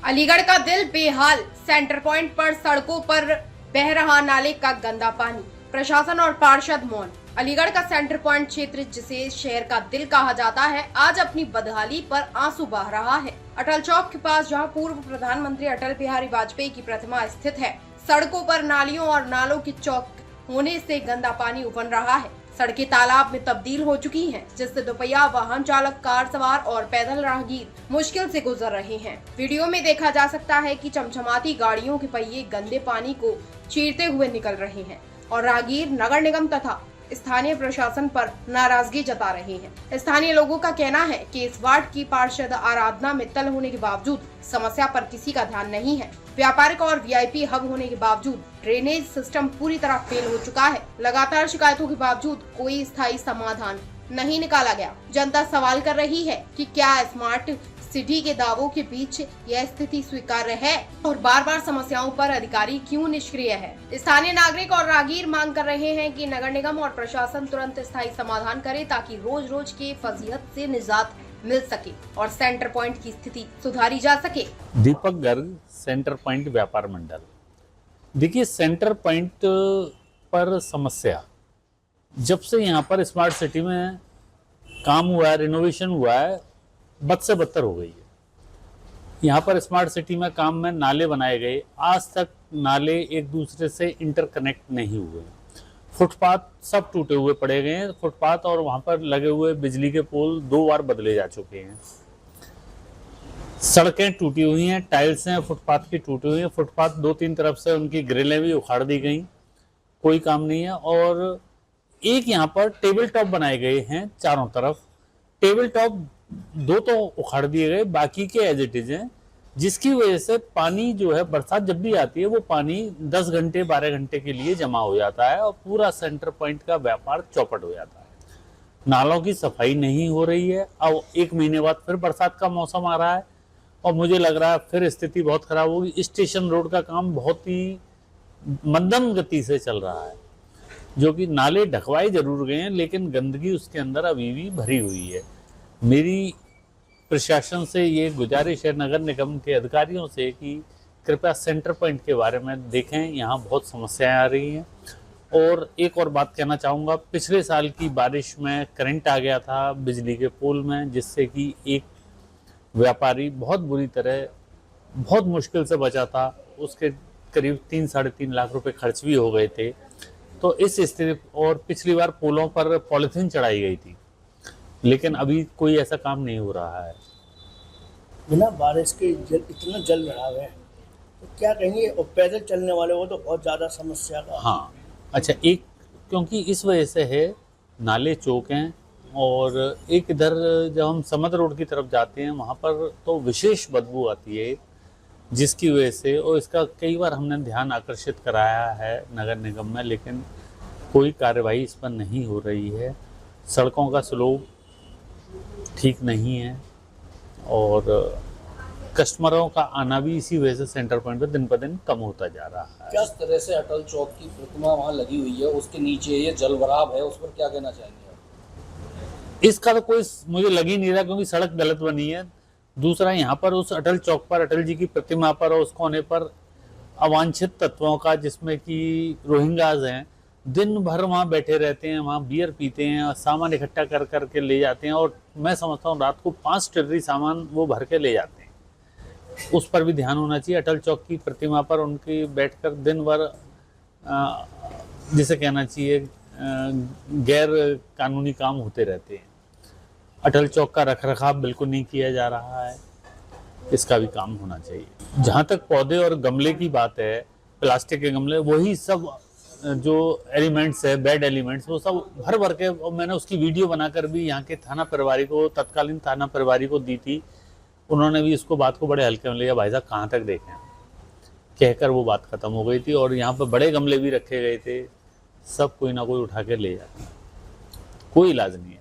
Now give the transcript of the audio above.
अलीगढ़ का दिल बेहाल, सेंटर पॉइंट पर सड़कों पर बह रहा नाले का गंदा पानी, प्रशासन और पार्षद मौन। अलीगढ़ का सेंटर पॉइंट क्षेत्र, जिसे शहर का दिल कहा जाता है, आज अपनी बदहाली पर आंसू बहा रहा है। अटल चौक के पास, जहां पूर्व प्रधानमंत्री अटल बिहारी वाजपेयी की प्रतिमा स्थित है, सड़कों पर नालियों और नालों की चौक होने से गंदा पानी उफन रहा है। सड़कें तालाब में तब्दील हो चुकी हैं, जिससे दोपहिया वाहन चालक, कार सवार और पैदल राहगीर मुश्किल से गुजर रहे हैं। वीडियो में देखा जा सकता है कि चमचमाती गाड़ियों के पहिए गंदे पानी को चीरते हुए निकल रहे हैं और राहगीर नगर निगम तथा स्थानीय प्रशासन पर नाराजगी जता रहे हैं। स्थानीय लोगों का कहना है कि इस वार्ड की पार्षद आराधना मित्तल होने के बावजूद समस्या पर किसी का ध्यान नहीं है। व्यापारिक और वीआईपी हब होने के बावजूद ड्रेनेज सिस्टम पूरी तरह फेल हो चुका है। लगातार शिकायतों के बावजूद कोई स्थायी समाधान नहीं निकाला गया। जनता सवाल कर रही है कि क्या स्मार्ट सिटी के दावों के बीच यह स्थिति स्वीकार्य है और बार बार समस्याओं पर अधिकारी क्यों निष्क्रिय है। स्थानीय नागरिक और राहगीर मांग कर रहे हैं कि नगर निगम और प्रशासन तुरंत स्थायी समाधान करे, ताकि रोज रोज के फजीहत से निजात मिल सके और सेंटर पॉइंट की स्थिति सुधारी जा सके। दीपक गर्ग, सेंटर पॉइंट व्यापार मंडल। देखिए, सेंटर पॉइंट पर समस्या जब से यहाँ पर स्मार्ट सिटी में काम हुआ है, रिनोवेशन हुआ है, बद से बदतर हो गई है। यहाँ पर स्मार्ट सिटी में काम में नाले बनाए गए, आज तक नाले एक दूसरे से इंटरकनेक्ट नहीं हुए। फुटपाथ सब टूटे हुए पड़े गए हैं। फुटपाथ और वहाँ पर लगे हुए बिजली के पोल 2 बार बदले जा चुके हैं। सड़कें टूटी हुई हैं, टाइल्स हैं फुटपाथ की टूटी हुई हैं। फुटपाथ 2-3 तरफ से उनकी ग्रिलें भी उखाड़ दी गई, कोई काम नहीं है। और एक यहाँ पर टेबल टॉप बनाए गए हैं चारों तरफ। टेबल टॉप 2 तो उखाड़ दिए गए, बाकी के एज इट इज हैं, जिसकी वजह से पानी जो है, बरसात जब भी आती है वो पानी 10 घंटे 12 घंटे के लिए जमा हो जाता है और पूरा सेंटर पॉइंट का व्यापार चौपट हो जाता है। नालों की सफाई नहीं हो रही है। अब 1 महीने बाद फिर बरसात का मौसम आ रहा है और मुझे लग रहा है फिर स्थिति बहुत खराब होगी। स्टेशन रोड का काम बहुत ही मंदम गति से चल रहा है, जो कि नाले ढकवाए जरूर गए हैं, लेकिन गंदगी उसके अंदर अभी भी भरी हुई है। मेरी प्रशासन से ये गुजारिश है, नगर निगम के अधिकारियों से, कि कृपया सेंटर पॉइंट के बारे में देखें। यहाँ बहुत समस्याएं आ रही हैं। और एक और बात कहना चाहूँगा, पिछले साल की बारिश में करंट आ गया था बिजली के पोल में, जिससे कि एक व्यापारी बहुत बुरी तरह, बहुत मुश्किल से बचा था। उसके करीब 3-3.5 लाख रुपए खर्च भी हो गए थे। तो इस स्थिति, और पिछली बार पोलों पर पॉलिथीन चढ़ाई गई थी, लेकिन अभी कोई ऐसा काम नहीं हो रहा है। बिना बारिश के इतना जल रहा है, तो क्या कहेंगे। और पैदल चलने वाले को तो बहुत ज़्यादा समस्या का। हाँ, अच्छा, एक क्योंकि इस वजह से है, नाले चौक हैं। और एक इधर जब हम समद रोड की तरफ जाते हैं, वहाँ पर तो विशेष बदबू आती है, जिसकी वजह से, और इसका कई बार हमने ध्यान आकर्षित कराया है नगर निगम में, लेकिन कोई कार्रवाई इस पर नहीं हो रही है। सड़कों का स्लोप ठीक नहीं है और कस्टमरों का आना भी इसी वजह से सेंटर पॉइंट पर दिन पर दिन कम होता जा रहा है। किस तरह से अटल चौक की प्रतिमा वहाँ लगी हुई है, उसके नीचे ये जल भराव है, उस पर क्या कहना चाहेंगे आप? इसका तो कोई मुझे लग ही नहीं रहा, क्योंकि सड़क गलत बनी है। दूसरा, यहाँ पर उस अटल चौक पर अटल जी की प्रतिमा पर और उस कोने पर अवांछित तत्वों का, जिसमें कि रोहिंग्याज हैं, दिन भर वहाँ बैठे रहते हैं, वहाँ बियर पीते हैं और सामान इकट्ठा कर करके ले जाते हैं। और मैं समझता हूँ रात को 5 टर्री सामान वो भर के ले जाते हैं। उस पर भी ध्यान होना चाहिए। अटल चौक की प्रतिमा पर उनकी बैठकर दिन भर, जिसे कहना चाहिए, गैर कानूनी काम होते रहते हैं। अटल चौक का रखरखाव बिल्कुल नहीं किया जा रहा है, इसका भी काम होना चाहिए। जहाँ तक पौधे और गमले की बात है, प्लास्टिक के गमले, वही सब जो एलिमेंट्स है, बैड एलिमेंट्स, वो सब भर भर के, और मैंने उसकी वीडियो बनाकर भी यहाँ के थाना प्रभारी को, तत्कालीन थाना प्रभारी को दी थी। उन्होंने भी इसको, बात को बड़े हल्के में लिया। भाई साहब कहाँ तक देखें, कहकर वो बात खत्म हो गई थी। और यहाँ पर बड़े गमले भी रखे गए थे, सब कोई ना कोई उठा के ले जाता, कोई इलाज नहीं है।